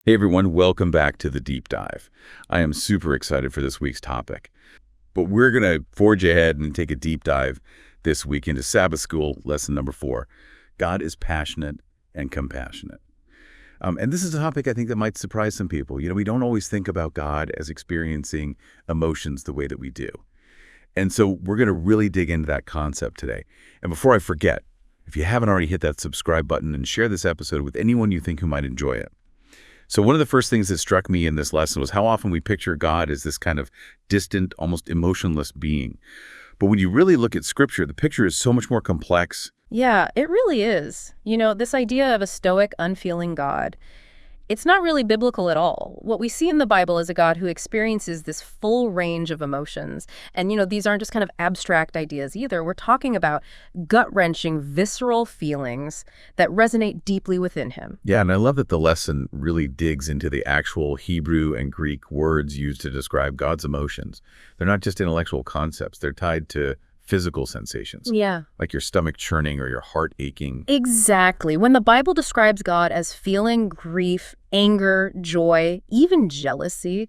Hey everyone, welcome back to the deep dive. I am super excited for this week's topic, but we're going to forge ahead and take a deep dive this week into Sabbath School lesson number 4. God is passionate and compassionate. And this is a topic I think that might surprise some people. We don't always think about God as experiencing emotions the way that we do. And so we're going to really dig into that concept today. And before I forget, if you haven't already hit that subscribe button and share this episode with anyone you think who might enjoy it. So one of the first things that struck me in this lesson was how often we picture God as this kind of distant, almost emotionless being. But when you really look at Scripture, the picture is so much more complex. Yeah, it really is. This idea of a stoic, unfeeling God, it's not really biblical at all. What we see in the Bible is a God who experiences this full range of emotions. And, these aren't just kind of abstract ideas either. We're talking about gut-wrenching, visceral feelings that resonate deeply within him. Yeah, and I love that the lesson really digs into the actual Hebrew and Greek words used to describe God's emotions. They're not just intellectual concepts. They're tied to physical sensations. Yeah. Like your stomach churning or your heart aching. Exactly. When the Bible describes God as feeling grief, anger, joy, even jealousy,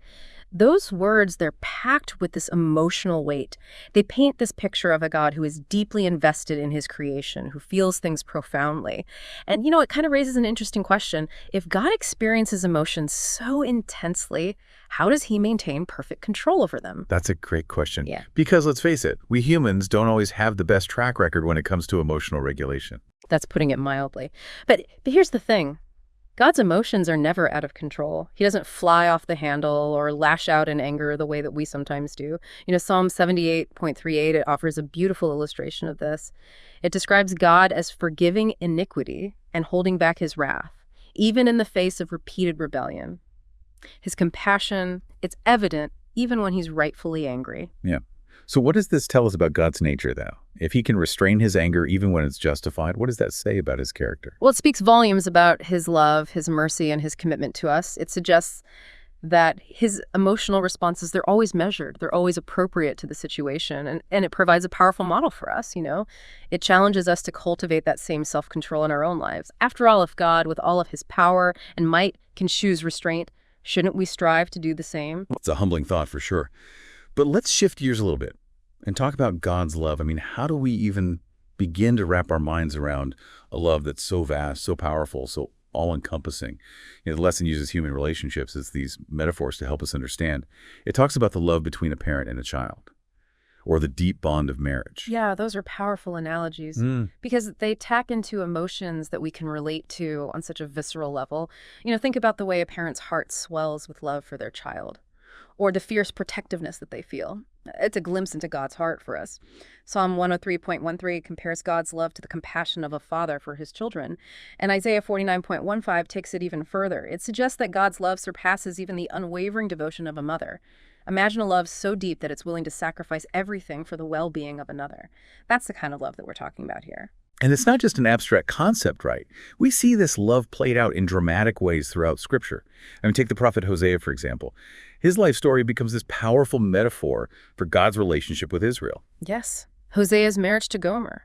those words, they're packed with this emotional weight. They paint this picture of a God who is deeply invested in his creation, who feels things profoundly. And, it kind of raises an interesting question. If God experiences emotions so intensely, how does he maintain perfect control over them? That's a great question. Yeah. Because let's face it, we humans don't always have the best track record when it comes to emotional regulation. That's putting it mildly. But here's the thing. God's emotions are never out of control. He doesn't fly off the handle or lash out in anger the way that we sometimes do. Psalm 78.38, it offers a beautiful illustration of this. It describes God as forgiving iniquity and holding back his wrath, even in the face of repeated rebellion. His compassion, it's evident even when he's rightfully angry. Yeah. So what does this tell us about God's nature, though? If he can restrain his anger even when it's justified, what does that say about his character? Well, it speaks volumes about his love, his mercy, and his commitment to us. It suggests that his emotional responses, they're always measured. They're always appropriate to the situation. And it provides a powerful model for us, It challenges us to cultivate that same self-control in our own lives. After all, if God, with all of his power and might, can choose restraint, shouldn't we strive to do the same? It's a humbling thought for sure. But let's shift gears a little bit and talk about God's love. How do we even begin to wrap our minds around a love that's so vast, so powerful, so all-encompassing? The lesson uses human relationships as these metaphors to help us understand. It talks about the love between a parent and a child, or the deep bond of marriage. Yeah, those are powerful analogies because they tack into emotions that we can relate to on such a visceral level. Think about the way a parent's heart swells with love for their child, or the fierce protectiveness that they feel. It's a glimpse into God's heart for us. Psalm 103.13 compares God's love to the compassion of a father for his children. And Isaiah 49.15 takes it even further. It suggests that God's love surpasses even the unwavering devotion of a mother. Imagine a love so deep that it's willing to sacrifice everything for the well-being of another. That's the kind of love that we're talking about here. And it's not just an abstract concept, right? We see this love played out in dramatic ways throughout Scripture. Take the prophet Hosea, for example. His life story becomes this powerful metaphor for God's relationship with Israel. Yes. Hosea's marriage to Gomer,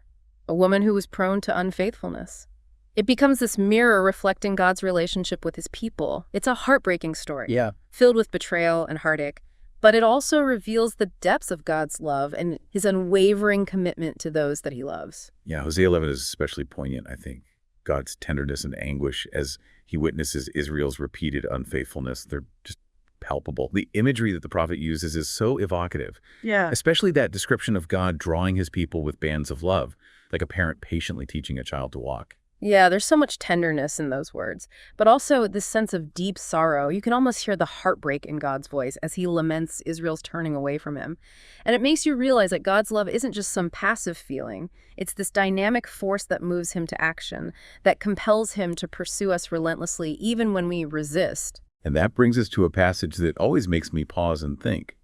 a woman who was prone to unfaithfulness. It becomes this mirror reflecting God's relationship with his people. It's a heartbreaking story. Yeah. Filled with betrayal and heartache. But it also reveals the depths of God's love and his unwavering commitment to those that he loves. Yeah, Hosea 11 is especially poignant, I think. God's tenderness and anguish as he witnesses Israel's repeated unfaithfulness. They're just palpable. The imagery that the prophet uses is so evocative. Yeah. Especially that description of God drawing his people with bands of love, like a parent patiently teaching a child to walk. Yeah, there's so much tenderness in those words, but also this sense of deep sorrow. You can almost hear the heartbreak in God's voice as he laments Israel's turning away from him. And it makes you realize that God's love isn't just some passive feeling. It's this dynamic force that moves him to action, that compels him to pursue us relentlessly, even when we resist. And that brings us to a passage that always makes me pause and think.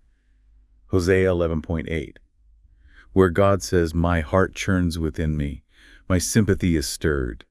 Hosea 11.8, where God says, "My heart churns within me. My sympathy is stirred."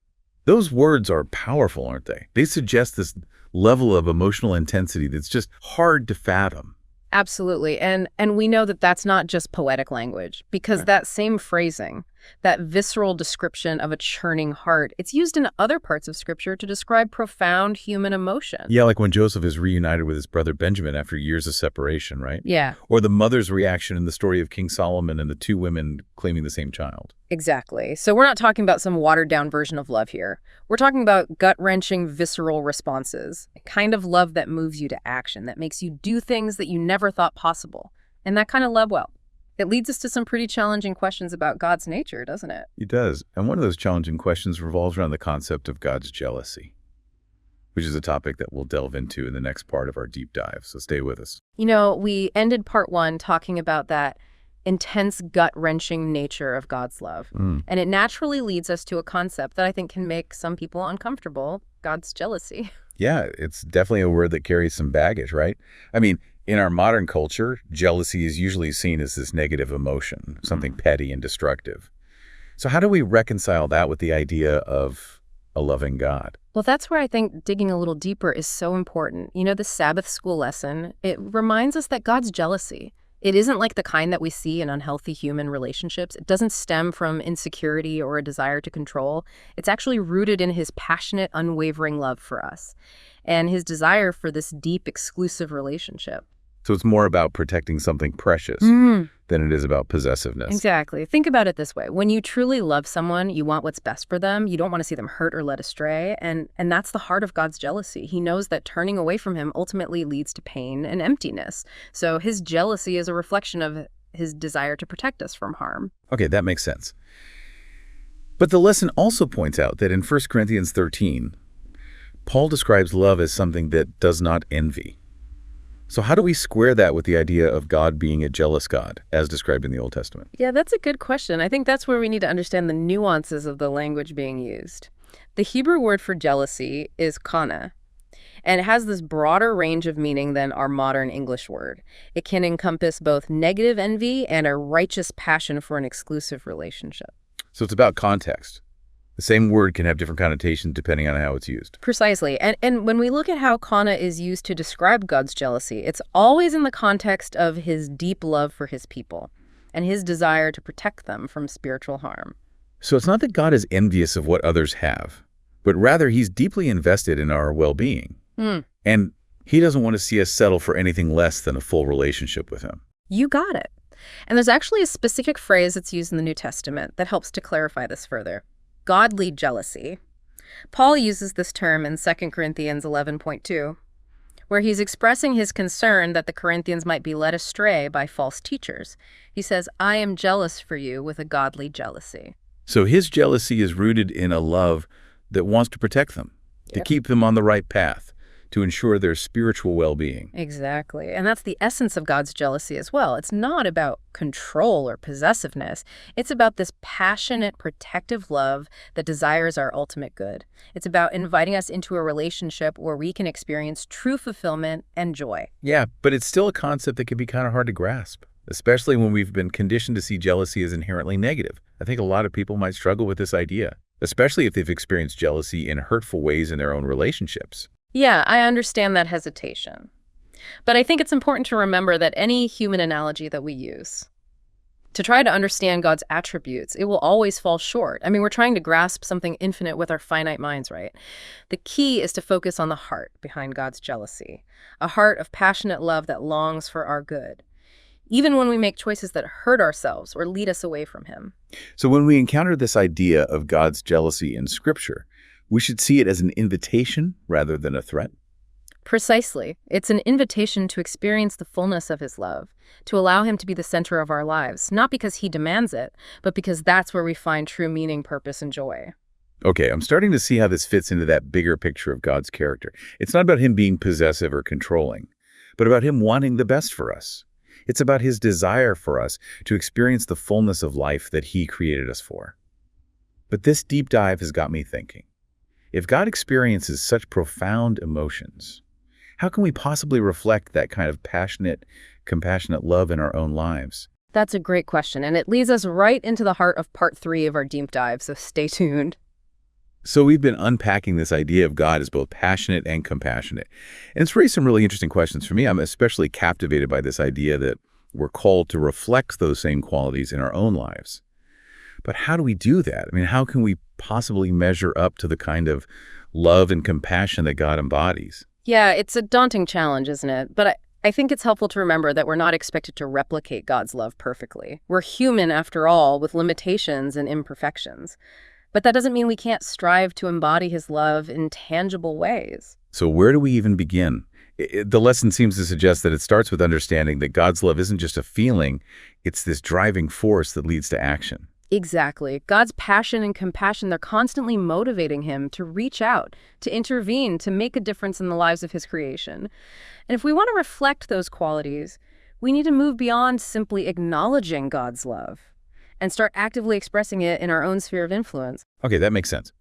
Those words are powerful, aren't they? They suggest this level of emotional intensity that's just hard to fathom. Absolutely. And we know that that's not just poetic language, because that same phrasing, that visceral description of a churning heart. It's used in other parts of Scripture to describe profound human emotion. Yeah, like when Joseph is reunited with his brother Benjamin after years of separation, right? Yeah, Or the mother's reaction in the story of King Solomon and the two women claiming the same child. exactly. So we're not talking about some watered-down version of love here. We're talking about gut-wrenching, visceral responses, a kind of love that moves you to action, that makes you do things that you never thought possible. And that kind of love, well, it leads us to some pretty challenging questions about God's nature, doesn't it? It does. And one of those challenging questions revolves around the concept of God's jealousy, which is a topic that we'll delve into in the next part of our deep dive. So stay with us. You know, we ended part one talking about that intense, gut-wrenching nature of God's love. And it naturally leads us to a concept that I think can make some people uncomfortable, God's jealousy. Yeah, it's definitely a word that carries some baggage, right? I mean, in our modern culture, jealousy is usually seen as this negative emotion, something petty and destructive. So how do we reconcile that with the idea of a loving God? Well, that's where I think digging a little deeper is so important. You know, the Sabbath school lesson, it reminds us that God's jealousy, it isn't like the kind that we see in unhealthy human relationships. It doesn't stem from insecurity or a desire to control. It's actually rooted in his passionate, unwavering love for us and his desire for this deep, exclusive relationship. So it's more about protecting something precious than it is about possessiveness. Exactly. Think about it this way. When you truly love someone, you want what's best for them. You don't want to see them hurt or led astray. And that's the heart of God's jealousy. He knows that turning away from him ultimately leads to pain and emptiness. So his jealousy is a reflection of his desire to protect us from harm. Okay, that makes sense. But the lesson also points out that in 1 Corinthians 13, Paul describes love as something that does not envy. So how do we square that with the idea of God being a jealous God, as described in the Old Testament? Yeah, that's a good question. I think that's where we need to understand the nuances of the language being used. The Hebrew word for jealousy is kana, and it has this broader range of meaning than our modern English word. It can encompass both negative envy and a righteous passion for an exclusive relationship. So it's about context. The same word can have different connotations depending on how it's used. Precisely. And when we look at how kana is used to describe God's jealousy, it's always in the context of his deep love for his people and his desire to protect them from spiritual harm. So it's not that God is envious of what others have, but rather he's deeply invested in our well-being. And he doesn't want to see us settle for anything less than a full relationship with him. You got it. And there's actually a specific phrase that's used in the New Testament that helps to clarify this further. Godly jealousy. Paul uses this term in 2 Corinthians 11.2, where he's expressing his concern that the Corinthians might be led astray by false teachers. He says, I am jealous for you with a godly jealousy. So his jealousy is rooted in a love that wants to protect them, to keep them on the right path, to ensure their spiritual well-being. Exactly. And that's the essence of God's jealousy as well. It's not about control or possessiveness. It's about this passionate, protective love that desires our ultimate good. It's about inviting us into a relationship where we can experience true fulfillment and joy. Yeah, but it's still a concept that can be kind of hard to grasp, especially when we've been conditioned to see jealousy as inherently negative. I think a lot of people might struggle with this idea, especially if they've experienced jealousy in hurtful ways in their own relationships. Yeah, I understand that hesitation. But I think it's important to remember that any human analogy that we use to try to understand God's attributes, it will always fall short. I mean, we're trying to grasp something infinite with our finite minds, right? The key is to focus on the heart behind God's jealousy, a heart of passionate love that longs for our good, even when we make choices that hurt ourselves or lead us away from him. So when we encounter this idea of God's jealousy in Scripture, we should see it as an invitation rather than a threat. Precisely. It's an invitation to experience the fullness of his love, to allow him to be the center of our lives, not because he demands it, but because that's where we find true meaning, purpose, and joy. Okay, I'm starting to see how this fits into that bigger picture of God's character. It's not about him being possessive or controlling, but about him wanting the best for us. It's about his desire for us to experience the fullness of life that he created us for. But this deep dive has got me thinking. If God experiences such profound emotions, how can we possibly reflect that kind of passionate, compassionate love in our own lives? That's a great question, and it leads us right into the heart of part 3 of our deep dive, so stay tuned. So we've been unpacking this idea of God as both passionate and compassionate. And it's raised some really interesting questions for me. I'm especially captivated by this idea that we're called to reflect those same qualities in our own lives. But how do we do that? I mean, how can we possibly measure up to the kind of love and compassion that God embodies? Yeah, it's a daunting challenge, isn't it? But I think it's helpful to remember that we're not expected to replicate God's love perfectly. We're human, after all, with limitations and imperfections. But that doesn't mean we can't strive to embody his love in tangible ways. So where do we even begin? The lesson seems to suggest that it starts with understanding that God's love isn't just a feeling, it's this driving force that leads to action. Exactly. God's passion and compassion, they're constantly motivating him to reach out, to intervene, to make a difference in the lives of his creation. And if we want to reflect those qualities, we need to move beyond simply acknowledging God's love and start actively expressing it in our own sphere of influence. Okay, that makes sense.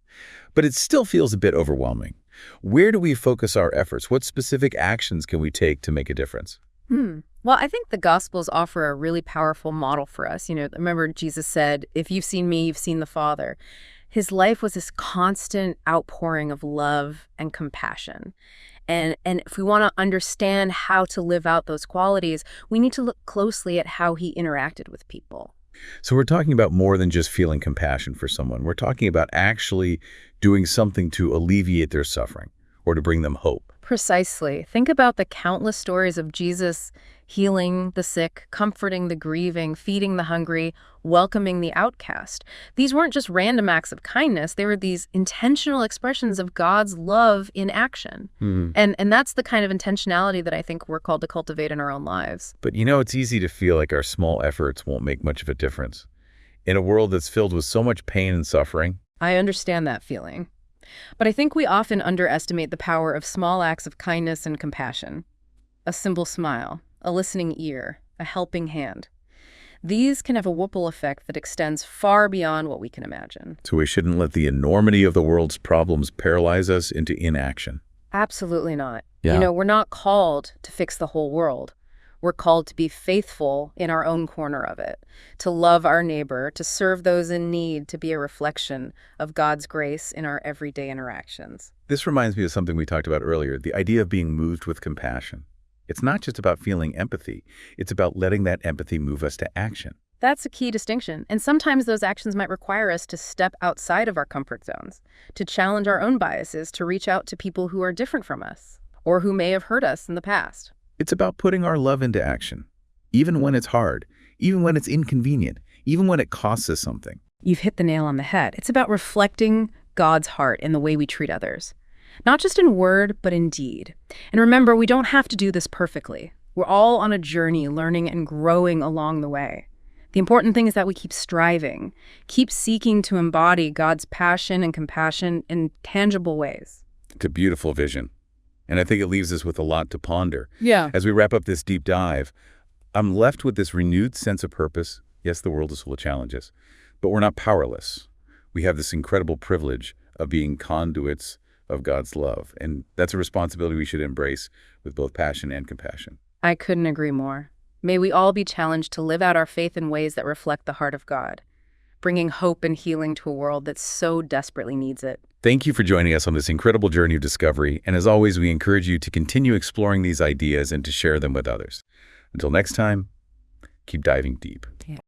But it still feels a bit overwhelming. Where do we focus our efforts? What specific actions can we take to make a difference? Well, I think the Gospels offer a really powerful model for us. Remember Jesus said, if you've seen me, you've seen the Father. His life was this constant outpouring of love and compassion. And if we want to understand how to live out those qualities, we need to look closely at how he interacted with people. So we're talking about more than just feeling compassion for someone. We're talking about actually doing something to alleviate their suffering or to bring them hope. Precisely. Think about the countless stories of Jesus healing the sick, comforting the grieving, feeding the hungry, welcoming the outcast. These weren't just random acts of kindness. They were these intentional expressions of God's love in action. And that's the kind of intentionality that I think we're called to cultivate in our own lives. But it's easy to feel like our small efforts won't make much of a difference. In a world that's filled with so much pain and suffering. I understand that feeling. But I think we often underestimate the power of small acts of kindness and compassion. A simple smile, a listening ear, a helping hand. These can have a ripple effect that extends far beyond what we can imagine. So we shouldn't let the enormity of the world's problems paralyze us into inaction. Absolutely not. Yeah. We're not called to fix the whole world. We're called to be faithful in our own corner of it, to love our neighbor, to serve those in need, to be a reflection of God's grace in our everyday interactions. This reminds me of something we talked about earlier, the idea of being moved with compassion. It's not just about feeling empathy. It's about letting that empathy move us to action. That's a key distinction. And sometimes those actions might require us to step outside of our comfort zones, to challenge our own biases, to reach out to people who are different from us, or who may have hurt us in the past. It's about putting our love into action, even when it's hard, even when it's inconvenient, even when it costs us something. You've hit the nail on the head. It's about reflecting God's heart in the way we treat others. Not just in word, but in deed. And remember, we don't have to do this perfectly. We're all on a journey, learning and growing along the way. The important thing is that we keep striving, keep seeking to embody God's passion and compassion in tangible ways. It's a beautiful vision. And I think it leaves us with a lot to ponder. Yeah. As we wrap up this deep dive, I'm left with this renewed sense of purpose. Yes, the world is full of challenges, but we're not powerless. We have this incredible privilege of being conduits of God's love. And that's a responsibility we should embrace with both passion and compassion. I couldn't agree more. May we all be challenged to live out our faith in ways that reflect the heart of God, bringing hope and healing to a world that so desperately needs it. Thank you for joining us on this incredible journey of discovery. And as always, we encourage you to continue exploring these ideas and to share them with others. Until next time, keep diving deep. Yeah.